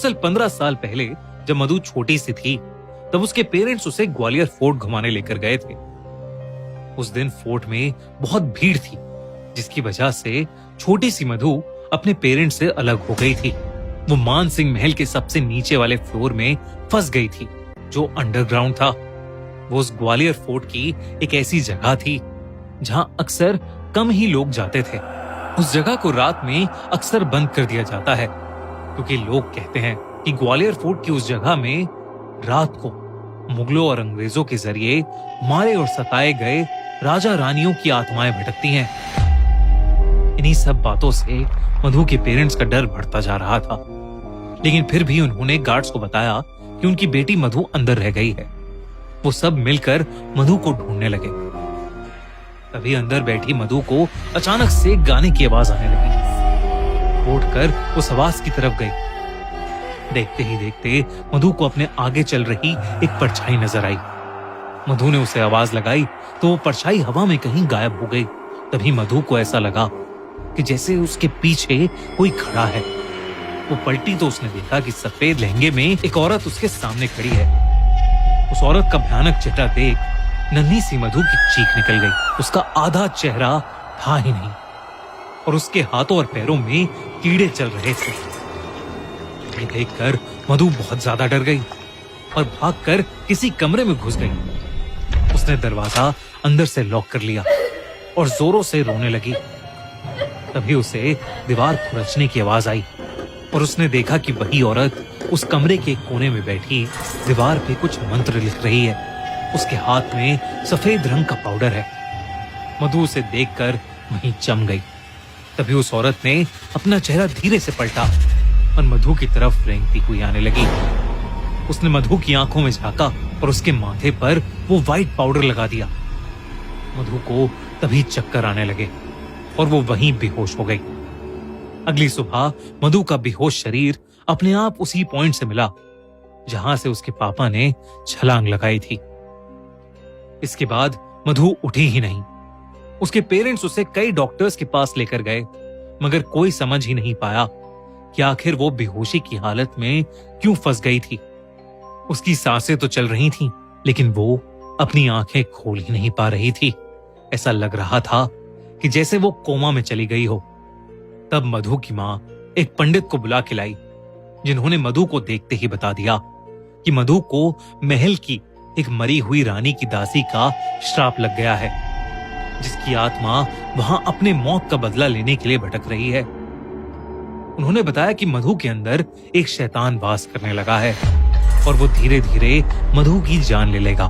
दरअसल 15 साल पहले जब मधु छोटी सी थी तब उसके पेरेंट्स उसे ग्वालियर फोर्ट घुमाने लेकर गए थे। उस दिन फोर्ट में बहुत भीड़ थी, जिसकी वजह से छोटी सी मधु अपने पेरेंट्स से अलग हो गई थी। वो मान सिंह महल के सबसे नीचे वाले फ्लोर में फंस गई थी, जो अंडरग्राउंड था। वो उस ग्वालियर फोर्ट की एक ऐसी जगह थी जहां अक्सर कम ही लोग जाते थे। उस जगह को रात में अक्सर बंद कर दिया जाता है, क्योंकि लोग कहते हैं कि ग्वालियर फोर्ट की उस जगह में रात को मुगलों और अंग्रेजों के जरिए मारे और सताए गए राजा रानियों की आत्माएं भटकती हैं। इन्हीं सब बातों से मधु के पेरेंट्स का डर बढ़ता जा रहा था, लेकिन फिर भी उन्होंने गार्ड्स को बताया कि उनकी बेटी मधु अंदर रह गई है। वो सब मिलकर मधु को ढूंढने लगे। तभी अंदर बैठी मधु को अचानक से गाने की आवाज आने लगी। उठकर उस आवाज की तरफ गई। देखते ही देखते मधु को अपने आगे चल रही एक परछाई नजर आई। मधु ने उसे आवाज लगाई तो वो परछाई हवा में कहीं गायब हो गई। तभी मधु को ऐसा लगा कि जैसे उसके पीछे कोई खड़ा है। वो पलटी तो उसने देखा कि सफेद लहंगे में एक औरत उसके सामने खड़ी है। उस औरत का भयानक चेहरा देख नन्ही सी मधु की चीख निकल गई। उसका आधा चेहरा था ही नहीं और उसके हाथों और पैरों में कीड़े चल रहे थे। ये देखकर मधु बहुत ज्यादा डर गई और भागकर किसी कमरे में घुस गई। उसने दरवाजा अंदर से लॉक कर लिया और जोरों से रोने लगी। तभी उसे दीवार खुरचने की आवाज आई और उसने देखा कि वही औरत उस कमरे के कोने में बैठी दीवार पे कुछ मंत्र लिख रही है। उसके हाथ में सफेद रंग का पाउडर है। मधु उसे देखकर वहीं जम गई। तभी उस औरत ने अपना चेहरा धीरे से पलटा और मधु की तरफ रेंगती हुई आने लगी। उसने मधु की आंखों में झांका और उसके माथे पर वो व्हाइट पाउडर लगा दिया। मधु को तभी चक्कर आने लगे और वो वहीं बेहोश हो गई। अगली सुबह मधु का बेहोश शरीर अपने आप उसी पॉइंट से मिला जहां से उसके पापा ने छलांग लगाई थी। इसके बाद मधु उठी ही नहीं। उसके पेरेंट्स उसे कई डॉक्टर्स के पास लेकर गए, मगर कोई समझ ही नहीं पाया कि आखिर वो बेहोशी की हालत में क्यों फंस गई थी। उसकी सांसें तो चल रही थीं, लेकिन वो अपनी आंखें खोल ही नहीं पा रही थी। ऐसा लग रहा था कि जैसे वो कोमा में चली गई हो। तब मधु की मां एक पंडित को बुला के लाई, जिन्होंने मधु को देखते ही बता दिया कि मधु को महल की एक मरी हुई रानी की दासी का श्राप लग गया है, जिसकी आत्मा वहां अपने मौत का बदला लेने के लिए भटक रही है। उन्होंने बताया कि मधु के अंदर एक शैतान वास करने लगा है और वो धीरे धीरे मधु की जान ले लेगा।